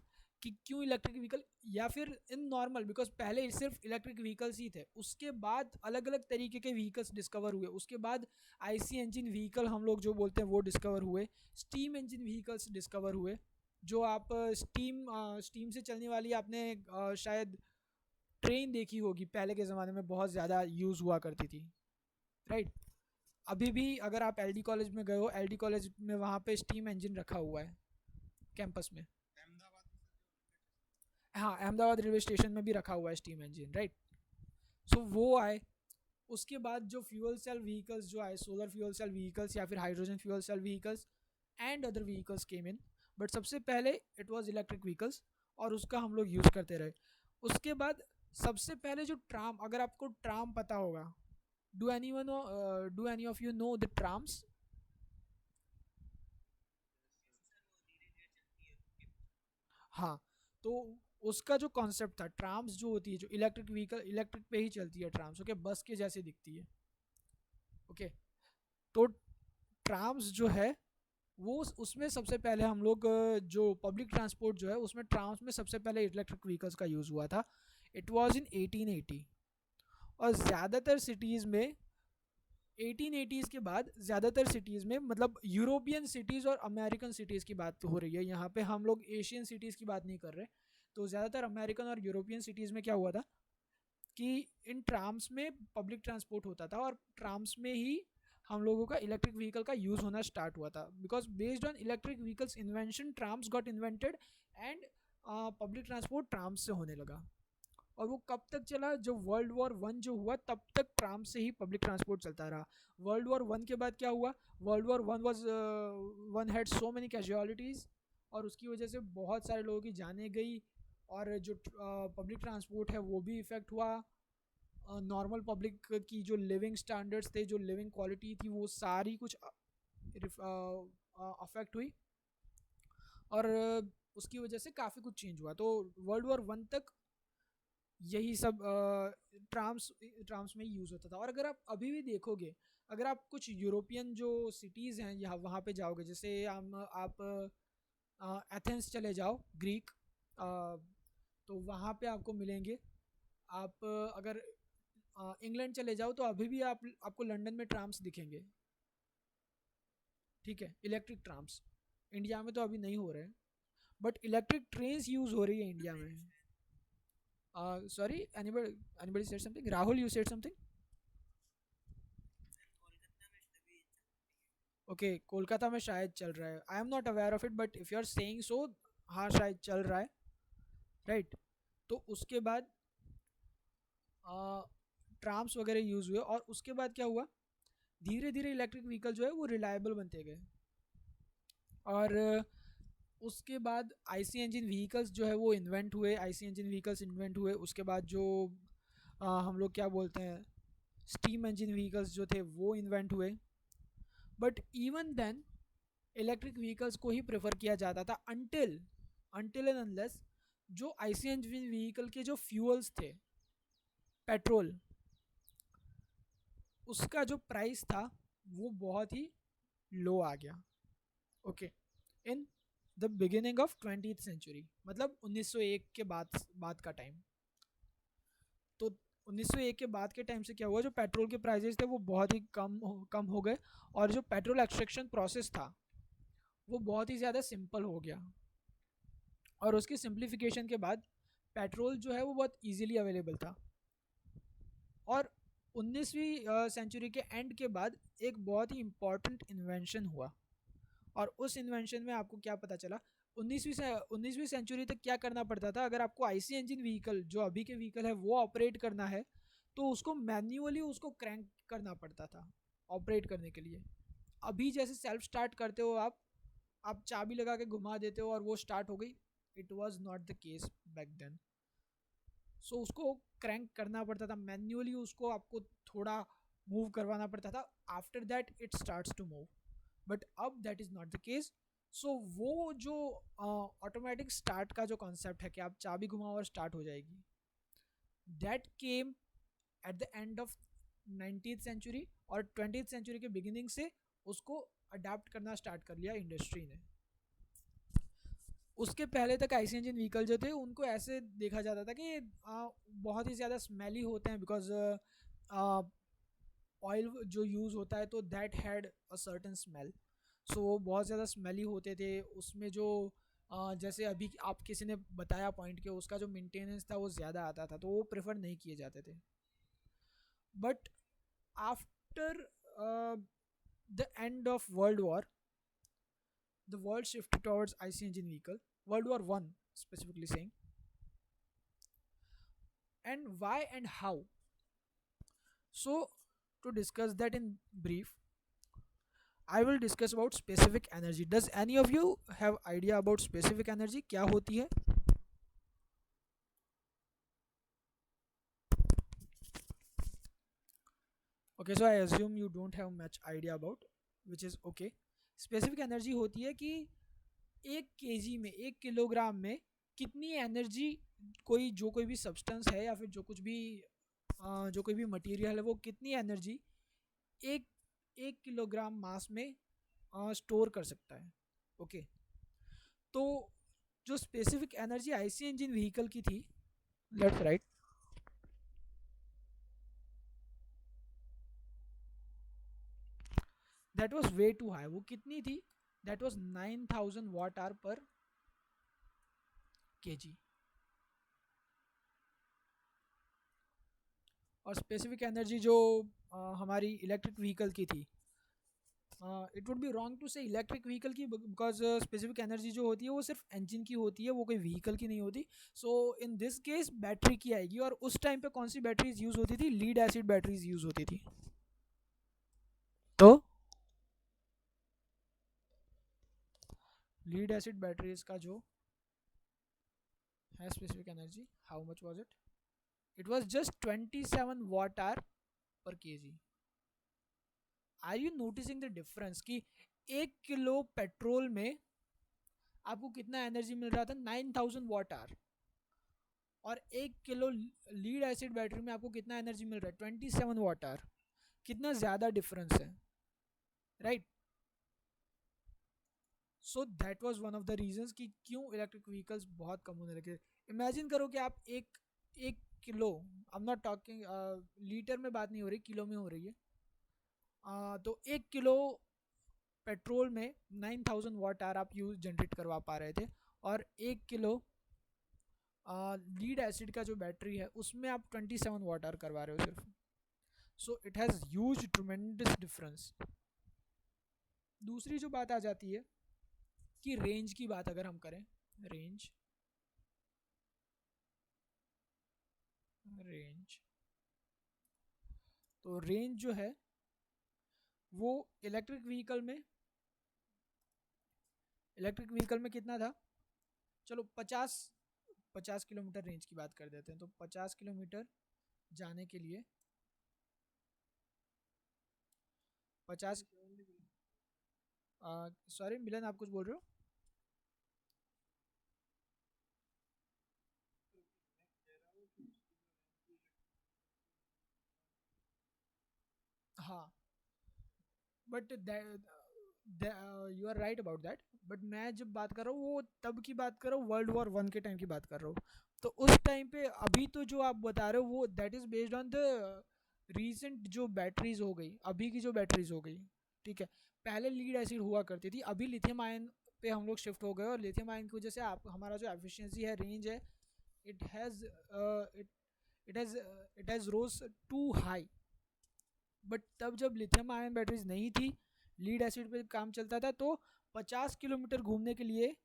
कि क्यों इलेक्ट्रिक व्हीकल, या फिर इन नॉर्मल, बिकॉज पहले सिर्फ इलेक्ट्रिक व्हीकल्स ही थे, उसके बाद अलग अलग तरीके के व्हीकल्स डिस्कवर हुए, उसके बाद आईसी इंजन व्हीकल हम लोग जो बोलते हैं वो डिस्कवर हुए, स्टीम इंजन व्हीकल्स डिस्कवर हुए, जो आप स्टीम से चलने वाली आपने शायद ट्रेन देखी होगी, पहले के ज़माने में बहुत ज़्यादा यूज़ हुआ करती थी, राइट। अभी भी अगर आप एलडी कॉलेज में गए हो, एलडी कॉलेज में वहाँ पे स्टीम इंजन रखा हुआ है कैंपस में। हाँ, अहमदाबाद रेलवे स्टेशन में भी रखा हुआ है स्टीम इंजन, राइट। सो वो आए, उसके बाद जो फ्यूल सेल व्हीकल्स जो आए, सोलर फ्यूल सेल व्हीकल्स या फिर hydrogen fuel cell vehicles and other vehicles came in, but सबसे पहले इट वाज इलेक्ट्रिक व्हीकल्स, और उसका हम लोग यूज़ करते रहे। उसके बाद सबसे पहले जो ट्राम, अगर आपको ट्राम पता होगा, do any of you know the trams? हाँ, तो उसका जो कॉन्सेप्ट था, ट्राम्स जो होती है, जो इलेक्ट्रिक व्हीकल, इलेक्ट्रिक पे ही चलती है ट्राम्स, ओके, बस के जैसे दिखती है, ओके। तो ट्राम्स जो है वो उसमें सबसे पहले हम लोग जो पब्लिक ट्रांसपोर्ट जो है उसमें ट्राम्स में सबसे पहले इलेक्ट्रिक व्हीकल्स का यूज़ हुआ था। इट वाज इन 1880, और ज़्यादातर सिटीज़ में 1880s के बाद ज़्यादातर सिटीज़ में, मतलब यूरोपियन सिटीज़ और अमेरिकन सिटीज़ की बात हो रही है यहाँ पे, हम लोग एशियन सिटीज़ की बात नहीं कर रहे। तो ज़्यादातर अमेरिकन और यूरोपियन सिटीज़ में क्या हुआ था कि इन ट्राम्स में पब्लिक ट्रांसपोर्ट होता था, और ट्राम्स में ही हम लोगों का इलेक्ट्रिक व्हीकल का यूज़ होना स्टार्ट हुआ था, because based on electric vehicles invention trams got invented, and public transport trams से होने लगा। और वो कब तक चला, जो वर्ल्ड वॉर वन जो हुआ तब तक ट्राम से ही पब्लिक ट्रांसपोर्ट चलता रहा। वर्ल्ड वॉर वन के बाद क्या हुआ, world war one was one had so many casualties, और उसकी वजह से बहुत सारे लोगों की जानें गई, और जो पब्लिक ट्रांसपोर्ट है वो भी इफ़ेक्ट हुआ। नॉर्मल पब्लिक की जो लिविंग स्टैंडर्ड्स थे, जो लिविंग क्वालिटी थी, वो सारी कुछ अफेक्ट हुई, और उसकी वजह से काफ़ी कुछ चेंज हुआ। तो वर्ल्ड वॉर वन तक यही सब ट्राम्स में यूज़ होता था। और अगर आप अभी भी देखोगे, अगर आप कुछ यूरोपियन जो सिटीज़ हैं यहाँ वहाँ पे जाओगे, जैसे आप एथेंस चले जाओ, ग्रीक, तो वहाँ पे आपको मिलेंगे। आप अगर इंग्लैंड चले जाओ तो अभी भी आपको लंदन में ट्राम्स दिखेंगे, ठीक है, इलेक्ट्रिक ट्राम्स। इंडिया में तो अभी नहीं हो रहे हैं, बट इलेक्ट्रिक ट्रेन्स यूज़ हो रही है इंडिया में। Sorry, anybody said something? Rahul, you said something? Okay, Kolkata में शायद चल रहा है, I am not aware of it, but if you are saying so, हाँ शायद चल रहा है, राइट। तो उसके बाद ट्राम्स वगैरह यूज़ हुए, और उसके बाद क्या हुआ, धीरे धीरे इलेक्ट्रिक व्हीकल जो है वो रिलायबल बनते गए, और उसके बाद आईसी इंजन व्हीकल्स जो है वो इन्वेंट हुए, आईसी इंजन व्हीकल्स इन्वेंट हुए। उसके बाद जो हम लोग क्या बोलते हैं, स्टीम इंजन व्हीकल्स जो थे वो इन्वेंट हुए। But even then electric vehicles को ही प्रेफर किया जाता था, अनटिल एंड अनलेस जो आईसी इंजन व्हीकल के जो फ्यूल्स थे, पेट्रोल, उसका जो प्राइस था वो बहुत ही लो आ गया, okay, in the beginning of 20th century, मतलब 1901 के बाद का टाइम। तो 1901 के बाद के टाइम से क्या हुआ, जो पेट्रोल के प्राइसेस थे वो बहुत ही कम हो गए, और जो पेट्रोल एक्सट्रैक्शन प्रोसेस था वो बहुत ही ज़्यादा सिंपल हो गया, और उसकी सिंप्लीफिकेशन के बाद पेट्रोल जो है वो बहुत इजीली अवेलेबल था। और 19वीं सेंचुरी के एंड के बाद एक बहुत ही इम्पॉर्टेंट इन्वेंशन हुआ, और उस इन्वेंशन में आपको क्या पता चला, 19वीं सेंचुरी तक क्या करना पड़ता था, अगर आपको आईसी इंजन व्हीकल जो अभी के व्हीकल है वो ऑपरेट करना है तो उसको मैन्युअली उसको क्रैंक करना पड़ता था ऑपरेट करने के लिए। अभी जैसे सेल्फ स्टार्ट करते हो आप चाबी लगा के घुमा देते हो और वो स्टार्ट हो गई. It was not the case back then. So उसको क्रैंक करना पड़ता था मैन्युअली, उसको आपको थोड़ा मूव करवाना पड़ता था. After that it starts to move. But अब that is not the case. So वो जो ऑटोमेटिक स्टार्ट का जो कॉन्सेप्ट है कि आप चाबी घुमाओ और स्टार्ट हो जाएगी, that came at the end of 19th century. और 20th सेंचुरी के बिगिनिंग से उसको अडाप्ट करना स्टार्ट कर लिया इंडस्ट्री ने. उसके पहले तक आईसी इंजन व्हीकल जो थे उनको ऐसे देखा जाता था कि बहुत ही ज़्यादा स्मेली होते हैं, बिकॉज ऑयल जो यूज़ होता है तो that had a certain smell. So वो बहुत ज़्यादा स्मेली होते थे. उसमें जो जैसे अभी आप किसी ने बताया पॉइंट के उसका जो मेंटेनेंस था वो ज़्यादा आता था, तो वो प्रेफर नहीं किए जाते थे. But after the end of world war, the world shifted towards IC engine vehicle, World War One specifically saying. And why and how? So to discuss that in brief, I will discuss about specific energy. Does any of you have idea about specific energy? क्या होती है? Okay, so I assume you don't have much idea about, which is okay. Specific energy होती है कि 1 kg में 1 kilogram में कितनी energy कोई भी सब्सटेंस है या फिर जो कोई भी मटेरियल है वो कितनी एनर्जी एक 1 किलोग्राम मास में स्टोर कर सकता है. ओके. तो जो specific energy IC engine vehicle की थी, let's write, that was way too high. वो कितनी थी? That was 9000 watt hour per kg. और स्पेसिफिक एनर्जी जो हमारी इलेक्ट्रिक व्हीकल की थी, it would be wrong to say electric vehicle की, बिकॉज स्पेसिफिक एनर्जी जो होती है वो सिर्फ इंजन की होती है, वो कोई व्हीकल की नहीं होती. सो इन दिस केस बैटरी की आएगी. और उस टाइम पे कौन सी बैटरीज यूज़ होती थी? लीड एसिड बैटरीज यूज़ होती थी. तो लीड एसिड बैटरीज का जो है specific energy, how much was it? It was just 27 watt hour per kg. Are you noticing the difference कि 1 किलो पेट्रोल में आपको कितना एनर्जी मिल रहा था? 9000 वाट आवर. और 1 किलो लीड एसिड बैटरी में आपको कितना एनर्जी मिल रहा है? 27 वाट आवर. कितना ज़्यादा डिफरेंस है, right? So that was one of the reasons कि क्यों इलेक्ट्रिक व्हीकल्स बहुत कम होने लगे. इमेजिन करो कि आप एक एक kilo, I am not talking litre में, बात नहीं हो रही, किलो में हो रही है. तो 1 किलो पेट्रोल में 9000 वाट आवर आप यूज जनरेट करवा पा रहे थे. और 1 किलो लीड एसिड का जो बैटरी है उसमें आप 27 वाट आवर करवा रहे हो सिर्फ. So it has huge tremendous difference. दूसरी जो बात आ जाती है कि रेंज की बात अगर हम करें, रेंज रेंज तो रेंज जो है वो इलेक्ट्रिक व्हीकल में कितना था? चलो 50 किलोमीटर रेंज की बात कर देते हैं. तो 50 किलोमीटर जाने के लिए 50, सॉरी मिलन, आप कुछ बोल रहे हो? हाँ, but you are right about that. But मैं जब बात कर रहा हूँ वो तब की बात कर रहा हूँ, वर्ल्ड वॉर वन के टाइम की बात कर रहा हूँ. तो उस टाइम पे अभी तो जो आप बता रहे हो वो that is based on the recent जो बैटरीज हो गई, अभी की जो बैटरीज हो गई, ठीक है. पहले लीड एसिड हुआ करती थी, अभी लिथियम आयन पे हम लोग शिफ्ट हो गए. और लिथियम आयन की वजह से आप हमारा जो एफिशिएंसी है, रेंज है, it has it it has it has rose too high. But तब जब लिथियम आयन बैटरीज नहीं थी, लीड एसिड पे काम चलता था, तो 50 किलोमीटर घूमने के लिए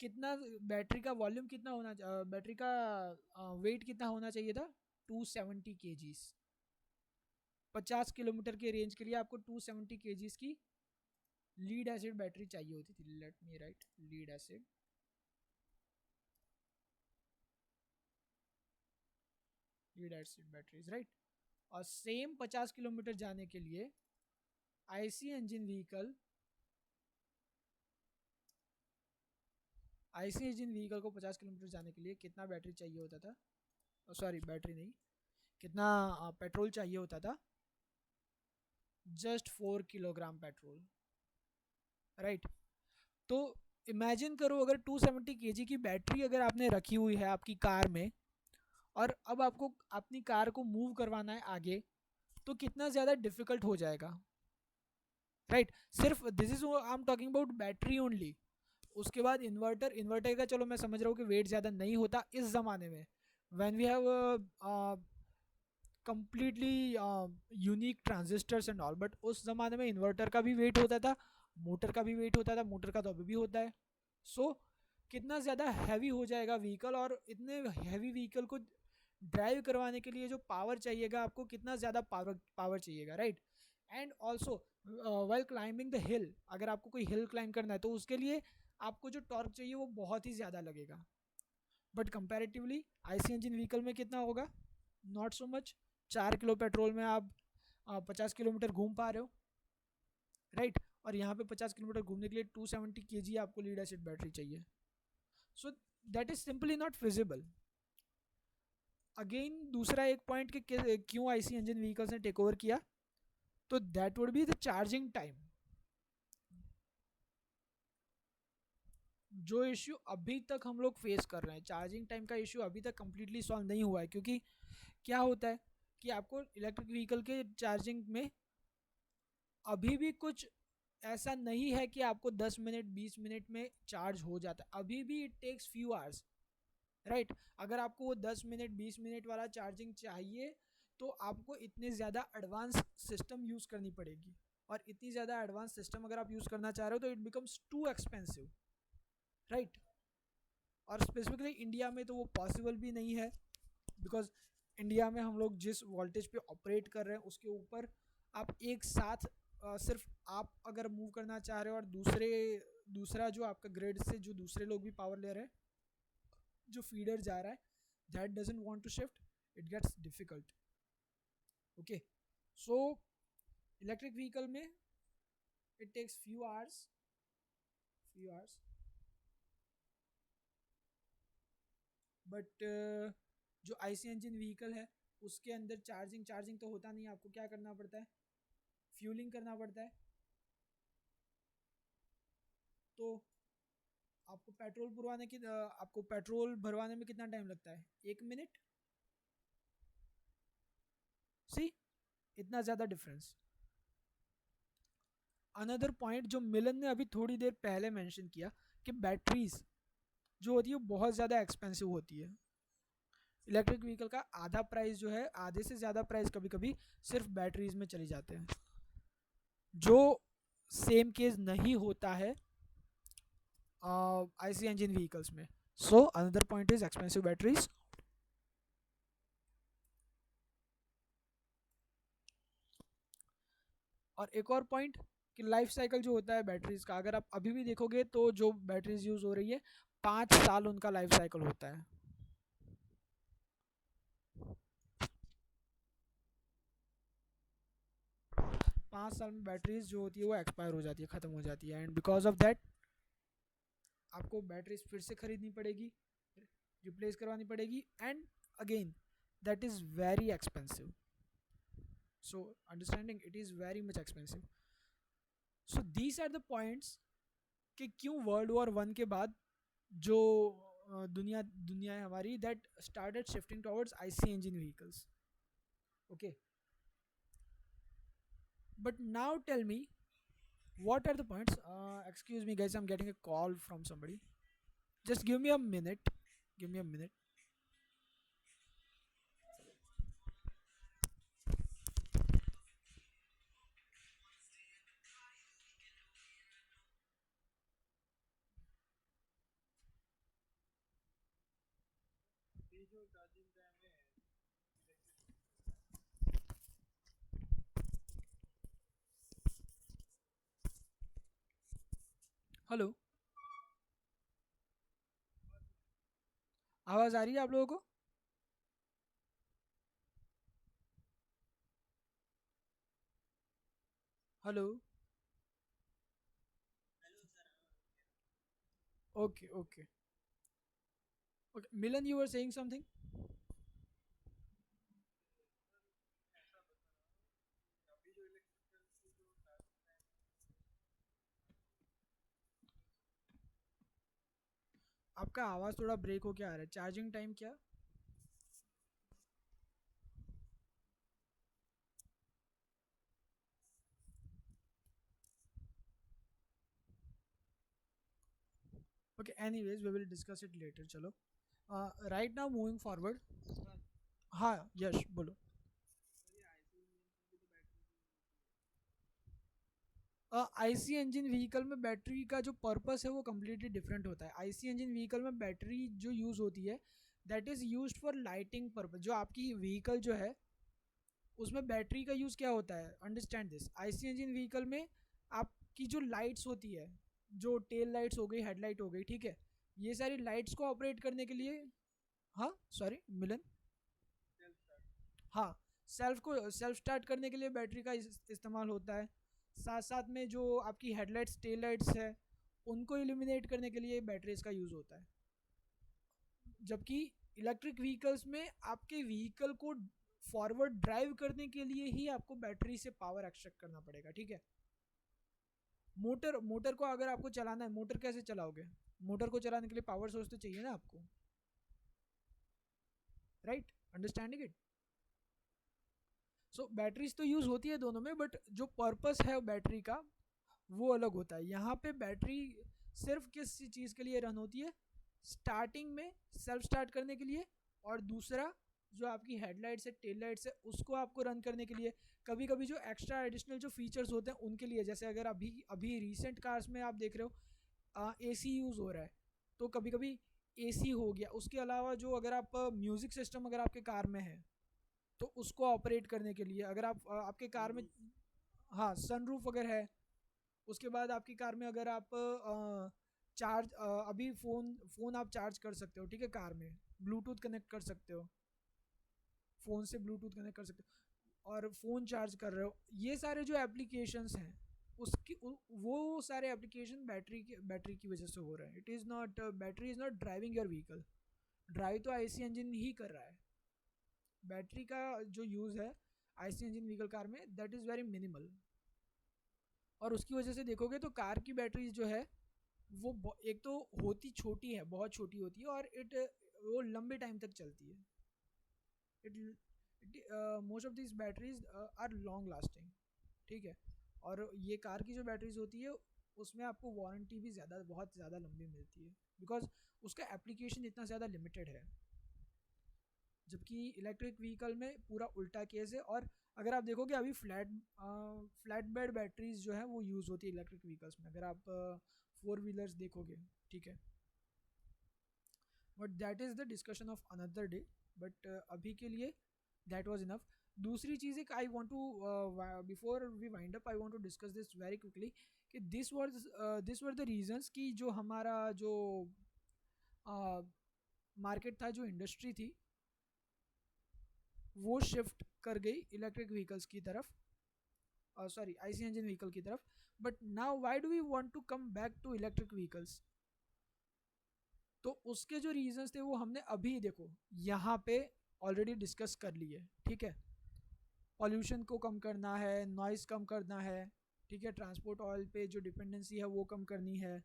कितना बैटरी का वॉल्यूम कितना होना, बैटरी का वेट कितना होना चाहिए था? 270 केजीज. 50 किलोमीटर के रेंज के लिए आपको 270 केजीज की लीड एसिड बैटरी चाहिए होती थी. Let me right lead acid. Lead acid batteries right. और सेम 50 किलोमीटर जाने के लिए आईसी इंजन व्हीकल को 50 किलोमीटर जाने के लिए कितना बैटरी चाहिए होता था. सॉरी बैटरी नहीं, कितना पेट्रोल चाहिए होता था. Just 4 kilogram petrol right. तो इमेजिन करो अगर 270 kg की बैटरी अगर आपने रखी हुई है आपकी कार में, और अब आपको अपनी कार को मूव करवाना है आगे, तो कितना ज़्यादा डिफिकल्ट हो जाएगा राइट. सिर्फ this is I am talking about battery only. उसके बाद इन्वर्टर का चलो मैं समझ रहा हूँ कि वेट ज़्यादा नहीं होता इस ज़माने में, when we have completely unique transistors and all. But उस ज़माने में इन्वर्टर का भी वेट होता था, मोटर का भी वेट होता था, मोटर का तो अभी भी होता है. सो कितना ज़्यादा हैवी हो जाएगा व्हीकल, और इतने हैवी व्हीकल को ड्राइव करवाने के लिए जो पावर चाहिएगा आपको, कितना ज़्यादा पावर चाहिएगा right. And also while climbing the हिल, अगर आपको कोई हिल क्लाइंब करना है तो उसके लिए आपको जो टॉर्क चाहिए वो बहुत ही ज़्यादा लगेगा. But comparatively IC engine vehicle में कितना होगा, not so much. 4 kilo petrol में आप 50 किलोमीटर घूम पा रहे हो राइट. और यहाँ पे 50 किलोमीटर घूमने के लिए 270 kg आपको लीड एसिड बैटरी चाहिए. So that is simply not feasible. Again दूसरा एक पॉइंट कि क्यों आईसी इंजन व्हीकल्स ने टेक ओवर किया, तो that would be the charging time. जो इश्यू अभी तक हम लोग फेस कर रहे हैं, चार्जिंग टाइम का इश्यू अभी तक कंप्लीटली सॉल्व नहीं हुआ है. क्योंकि क्या होता है कि आपको इलेक्ट्रिक व्हीकल के चार्जिंग में अभी भी कुछ ऐसा नहीं है कि आपको 10 मिनट 20 मिनट में चार्ज हो जाता है. अभी भी it takes few hours right. अगर आपको वो 10 मिनट 20 मिनट वाला चार्जिंग चाहिए तो आपको इतने ज़्यादा एडवांस सिस्टम यूज़ करनी पड़ेगी. और इतनी ज़्यादा एडवांस सिस्टम अगर आप यूज़ करना चाह रहे हो तो it becomes too expensive right. और स्पेसिफिकली इंडिया में तो वो पॉसिबल भी नहीं है, बिकॉज इंडिया में हम लोग जिस वोल्टेज पे ऑपरेट कर रहे हैं उसके ऊपर आप एक साथ सिर्फ आप अगर मूव करना चाह रहे हो और दूसरा जो आपका ग्रिड से जो दूसरे लोग भी पावर ले रहे हैं, जो फीडर जा रहा है, that doesn't want to shift, it gets difficult. Okay. So electric vehicle में it takes few hours. But जो आईसी इंजन व्हीकल है उसके अंदर चार्जिंग तो होता नहीं है. आपको क्या करना पड़ता है, फ्यूलिंग करना पड़ता है. तो आपको पेट्रोल भरवाने में कितना टाइम लगता है, 1 मिनट. सी इतना ज़्यादा डिफरेंस. अनदर पॉइंट जो मिलन ने अभी थोड़ी देर पहले मेंशन किया कि बैटरीज जो होती है वो बहुत ज़्यादा एक्सपेंसिव होती है. इलेक्ट्रिक व्हीकल का आधा प्राइस जो है, आधे से ज़्यादा प्राइस कभी कभी सिर्फ बैटरीज में चली जाते हैं, जो सेम केस नहीं होता है आईसी इंजन व्हीकल्स में. So another point is expensive batteries. और एक और पॉइंट कि लाइफ साइकिल जो होता है बैटरीज का, अगर आप अभी भी देखोगे तो जो बैटरीज यूज़ हो रही है 5 साल उनका लाइफ साइकिल होता है. 5 साल में बैटरीज जो होती है वो एक्सपायर हो जाती है, ख़त्म हो जाती है. एंड बिकॉज ऑफ दैट आपको बैटरीज फिर से खरीदनी पड़ेगी, रिप्लेस करवानी पड़ेगी. And again that is very expensive. So understanding it is very much expensive. So these are the points कि क्यों वर्ल्ड वॉर 1 के बाद जो दुनिया है हमारी, that started shifting towards IC engine vehicles. Okay. But now tell me what are the points. Excuse me guys, I'm getting a call from somebody. Just give me a minute. Give me a minute. Hello, आवाज़ आ रही है आप लोगों को? Hello. Okay okay okay, Milan, you are saying something? आपका आवाज़ थोड़ा ब्रेक होके आ रहा है। चार्जिंग टाइम क्या? Okay, anyways we will discuss it later. चलो, राइट नाउ मूविंग फॉरवर्ड। हाँ यश बोलो। आईसी इंजन व्हीकल में बैटरी का जो पर्पस है वो कम्प्लीटली डिफरेंट होता है। आईसी इंजन व्हीकल में बैटरी जो यूज़ होती है, that is used for lighting purpose. जो आपकी व्हीकल जो है उसमें बैटरी का यूज़ क्या होता है, understand this. IC engine vehicle में आपकी जो लाइट्स होती है, जो टेल लाइट्स हो गई, हेडलाइट हो गई, ठीक है, ये सारी लाइट्स को ऑपरेट करने के लिए। हाँ सॉरी मिलन। हाँ, सेल्फ स्टार्ट करने के लिए बैटरी का इस्तेमाल होता है। साथ साथ में जो आपकी हेडलाइट्स टेल लाइट्स है, उनको इल्यूमिनेट करने के लिए बैटरीज का यूज़ होता है। जबकि इलेक्ट्रिक व्हीकल्स में आपके व्हीकल को फॉरवर्ड ड्राइव करने के लिए ही आपको बैटरी से पावर एक्सट्रैक्ट करना पड़ेगा, ठीक है। मोटर मोटर को अगर आपको चलाना है, मोटर कैसे चलाओगे? मोटर को चलाने के लिए पावर सोर्स तो चाहिए ना आपको, right? Understanding it. So batteries तो यूज़ होती है दोनों में, बट जो पर्पस है बैटरी का वो अलग होता है। यहाँ पे बैटरी सिर्फ किस चीज़ के लिए रन होती है? स्टार्टिंग में सेल्फ स्टार्ट करने के लिए, और दूसरा जो आपकी हेडलाइट्स है, टेल लाइट्स है, उसको आपको रन करने के लिए। कभी कभी जो एक्स्ट्रा एडिशनल जो फीचर्स होते हैं उनके लिए, जैसे अगर अभी अभी रिसेंट कार्स में आप देख रहे हो एसी यूज़ हो रहा है, तो कभी कभी एसी हो गया। उसके अलावा जो अगर आप म्यूज़िक सिस्टम अगर आपके कार में है, तो उसको ऑपरेट करने के लिए अगर आप आपके कार में, हाँ सनरूफ अगर है। उसके बाद आपकी कार में अगर आप चार्ज, अभी फ़ोन फ़ोन आप चार्ज कर सकते हो, ठीक है, कार में ब्लूटूथ कनेक्ट कर सकते हो, फ़ोन से ब्लूटूथ कनेक्ट कर सकते हो और फ़ोन चार्ज कर रहे हो। ये सारे जो एप्लीकेशंस हैं, उसकी वो सारे एप्लीकेशन बैटरी की वजह से हो रहे हैं। It is not, battery is not driving your vehicle. Drive तो आईसी इंजन ही कर रहा है। बैटरी का जो यूज़ है आईसी इंजन व्हीकल कार में, दैट इज़ वेरी मिनिमल। और उसकी वजह से देखोगे तो कार की बैटरीज जो है वो एक तो होती छोटी है, बहुत छोटी होती है, और वो लंबे टाइम तक चलती है। It most of this batteries are long lasting, ठीक है। और ये कार की जो बैटरीज होती है उसमें आपको वारंटी भी ज़्यादा, बहुत ज़्यादा लंबी मिलती है, बिकॉज उसका एप्लीकेशन इतना ज़्यादा लिमिटेड है। जबकि इलेक्ट्रिक व्हीकल में पूरा उल्टा केस है। और अगर आप देखोगे अभी फ्लैट बेड बैटरीज जो है वो यूज़ होती है इलेक्ट्रिक व्हीकल्स में, अगर आप फोर व्हीलर्स देखोगे, ठीक है। But that is the discussion of another day. But अभी के लिए दैट वाज इनफ। दूसरी चीज़ एक I want to, before we wind up, I want to discuss this very quickly कि दिस वर द रीजंस कि जो हमारा जो मार्केट था, जो इंडस्ट्री थी, वो शिफ्ट कर गई इलेक्ट्रिक व्हीकल्स की तरफ, सॉरी आईसी इंजन व्हीकल की तरफ। But now why do we want to come back to electric vehicles? तो उसके जो रीजंस थे वो हमने अभी देखो यहाँ पे ऑलरेडी डिस्कस कर लिए, ठीक है। पॉल्यूशन को कम करना है, नॉइस कम करना है, ठीक है, ट्रांसपोर्ट ऑयल पे जो डिपेंडेंसी है वो कम करनी है,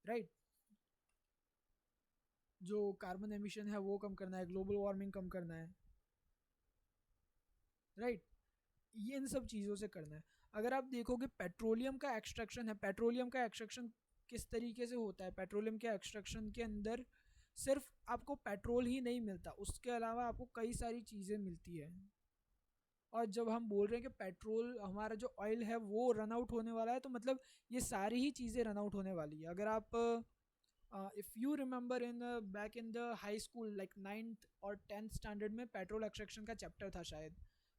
राइट। जो कार्बन एमिशन है वो कम करना है, ग्लोबल वार्मिंग कम करना है, राइट। ये इन सब चीज़ों से करना है। अगर आप देखोगे पेट्रोलियम का एक्सट्रैक्शन है, पेट्रोलियम का एक्सट्रैक्शन किस तरीके से होता है? पेट्रोलियम के एक्सट्रैक्शन के अंदर सिर्फ आपको पेट्रोल ही नहीं मिलता, उसके अलावा आपको कई सारी चीज़ें मिलती है। और जब हम बोल रहे हैं कि पेट्रोल, हमारा जो ऑयल है वो रन आउट होने वाला है, तो मतलब ये सारी ही चीज़ें रन आउट होने वाली है। अगर आप if you remember in back in the high school, like 9th और 10th स्टैंडर्ड में पेट्रोल एक्सट्रैक्शन का चैप्टर था शायद,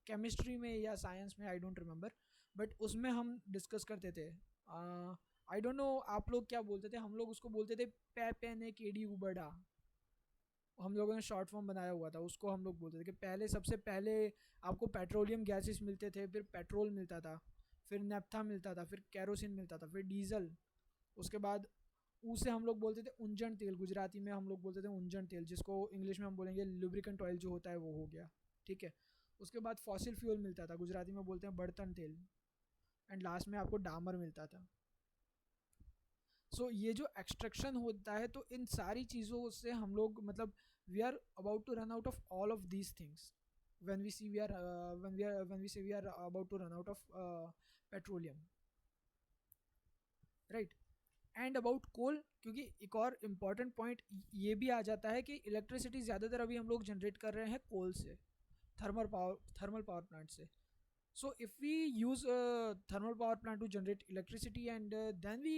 केमिस्ट्री में या साइंस में, आई डोंट रिमेंबर। बट उसमें हम डिस्कस करते थे आई डोंट नो आप लोग क्या बोलते थे, हम लोग उसको बोलते थे पै पैने केडी उबड़ा। हम लोगों ने शॉर्ट फॉर्म बनाया हुआ था, उसको हम लोग बोलते थे कि पहले, सबसे पहले आपको पेट्रोलियम गैसेस मिलते थे, फिर पेट्रोल मिलता था, फिर नेफ्था मिलता था, फिर कैरोसिन मिलता था, फिर डीजल। उसके बाद उसे हम लोग बोलते थे उंजन तेल, गुजराती में हम लोग बोलते थे उंजन तेल, जिसको इंग्लिश में हम बोलेंगे लुब्रिकेंट ऑयल जो होता है वो हो गया, ठीक है। उसके बाद फॉसिल फ्यूल मिलता था, गुजराती में बोलते हैं बर्तन तेल। एंड लास्ट में आपको डामर मिलता था। ये जो एक्सट्रैक्शन होता है, तो इन सारी चीज़ों से हम लोग मतलब we are about to run out of all of these things when we see we are when we say we are about to run out of petroleum, right? And about coal, क्योंकि एक और important point ये भी आ जाता है कि electricity ज़्यादातर अभी हम लोग जनरेट कर रहे हैं कोल से, थर्मल पावर प्लांट से। So if we use a thermal power plant to generate electricity, and then we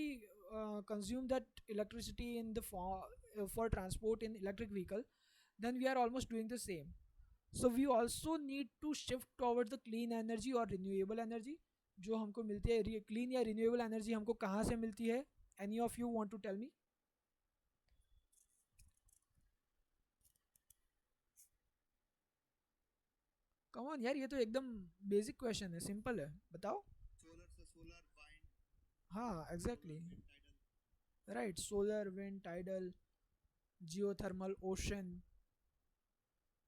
consume that electricity in the for transport in electric vehicle, then we are almost doing the same. So we also need to shift towards the clean energy or renewable energy जो हमको मिलती है। Clean या renewable energy हमको कहाँ से मिलती है? Any of you want to tell me? Come on यार, ये तो एकदम बेसिक क्वेश्चन है, सिंपल है, बताओ। सोलर से सोलर वाइंड हाँ exactly, tidal. Right. Solar, wind, tidal, geothermal, ocean,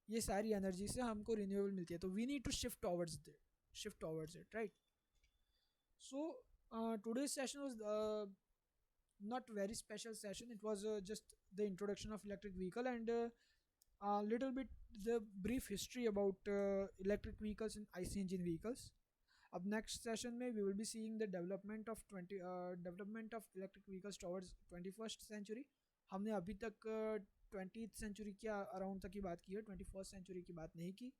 ये सारी एनर्जी से हमको रिन्यूएबल मिलती है, तो we need to shift towards it, right. So today's session was not very special session, it was just the introduction of electric vehicle, and a little bit the brief history about electric vehicles and IC engine vehicles. अब next session में we will be seeing the development of electric vehicles towards 21st century. हमने अभी तक 20th century के around तक की बात की है, 21st सेंचुरी की बात नहीं की,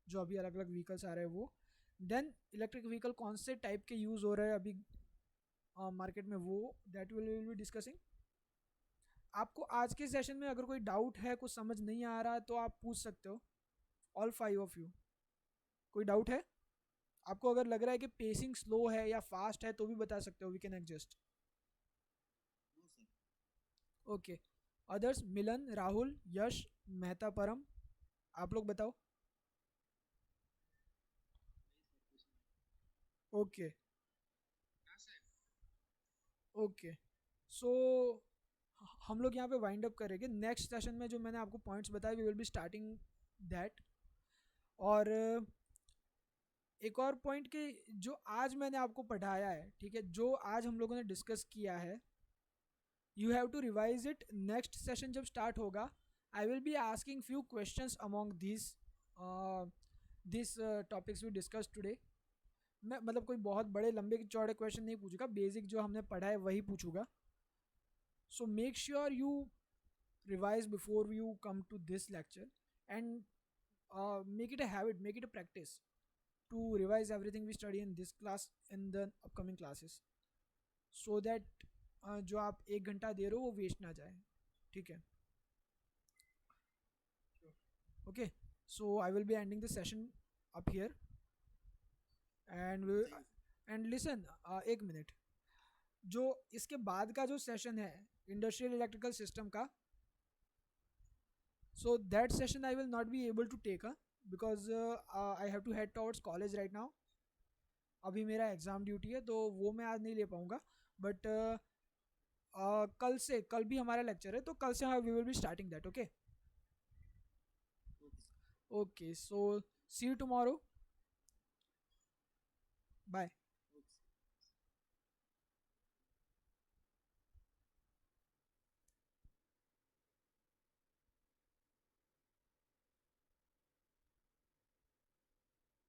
जो अभी अलग अलग व्हीकल्स आ रहे हैं वो। देन इलेक्ट्रिक व्हीकल कौन से टाइप के यूज़ हो रहे हैं अभी मार्केट में, वो दैट विल बी डिस्कसिंग। आपको आज के सेशन में अगर कोई डाउट है, कुछ समझ नहीं आ रहा है, तो आप पूछ सकते हो, ऑल 5 ऑफ यू। कोई डाउट है आपको? अगर लग रहा है कि पेसिंग स्लो है या फास्ट है तो भी बता सकते हो, we can adjust. No sir. Okay, others, Milan, Rahul, Yash, Mehta, Param, आप लोग बताओ। ओके ओके, सो हम लोग यहाँ पे वाइंड अप करेंगे। नेक्स्ट सेशन में जो मैंने आपको पॉइंट्स बताए, we will be starting that. और एक और पॉइंट कि जो आज मैंने आपको पढ़ाया है, ठीक है, जो आज हम लोगों ने डिस्कस किया है, you have to revise it. Next session जब स्टार्ट होगा, I will be asking few questions among this topics we discuss today. मैं मतलब कोई बहुत बड़े लंबे चौड़े क्वेश्चन नहीं पूछूंगा, बेसिक जो हमने पढ़ा है वही पूछूंगा। So make sure you revise before you come to this lecture, and make it a habit, make it a practice to revise everything we study in this class in the upcoming classes, so that जो आप 1 घंटा दे रहे हो वो waste ना जाए, ठीक है। Okay, so I will be ending the session up here, and and listen, एक मिनट, जो इसके बाद का जो सेशन है इंडस्ट्रियल इलेक्ट्रिकल सिस्टम का, so that session I will not be able to take because I have to head towards college right now. अभी मेरा एग्ज़ाम ड्यूटी है, तो वो मैं आज नहीं ले पाऊँगा, बट कल भी हमारा लेक्चर है, तो कल से we will be starting that. Okay okay, so see you tomorrow, bye.